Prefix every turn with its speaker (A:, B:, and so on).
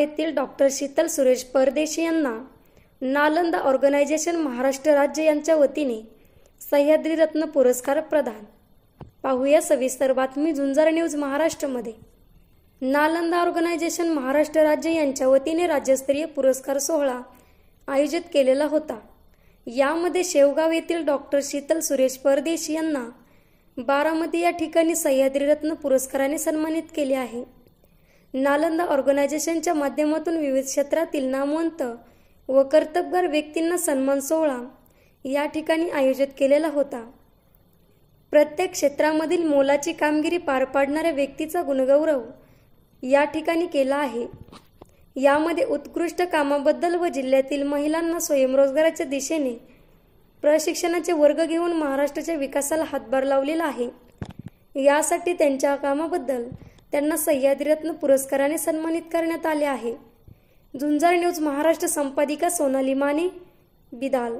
A: येथील डॉक्टर शीतल सुरेश परदेशी यांना नालंदा ऑर्गनायझेशन महाराष्ट्र राज्य यांच्या वतीने सह्याद्री रत्न पुरस्कार प्रदान। पाहूया सविस्तर बातमी झुंजार न्यूज महाराष्ट्रमध्ये। नालंदा ऑर्गनायझेशन महाराष्ट्र राज्य यांच्या वतीने राज्यस्तरीय पुरस्कार सोहळा आयोजित केलेला होता। यामध्ये शेवगाव येथील डॉक्टर शीतल सुरेश परदेशी यांना बारामती या ठिकाणी सह्याद्री रत्न पुरस्काराने सन्मानित केले आहे। नालंदा ऑर्गनायझेशनच्या माध्यमातून विविध क्षेत्रातील नामवंत व कर्तबगार व्यक्तींना सन्मान सोहळा या ठिकाणी आयोजित केलेला होता। प्रत्येक क्षेत्रामधील मोलाची कामगिरी पार पाडणाऱ्या व्यक्तीचा गुणगौरव या ठिकाणी केला आहे। यामध्ये उत्कृष्ट कामाबद्दल व जिल्ह्यातील महिलांना स्वयंरोजगाराच्या दिशेने प्रशिक्षणाचे वर्ग घेऊन महाराष्ट्राच्या विकासाला हातभार लावलेला आहे। यासाठी त्यांच्या कामाबद्दल त्यांना सह्याद्री रत्न पुरस्काराने सन्मानित करण्यात आले आहे। झुंजार न्यूज महाराष्ट्र संपादिका सोनाली माने, बिदाल।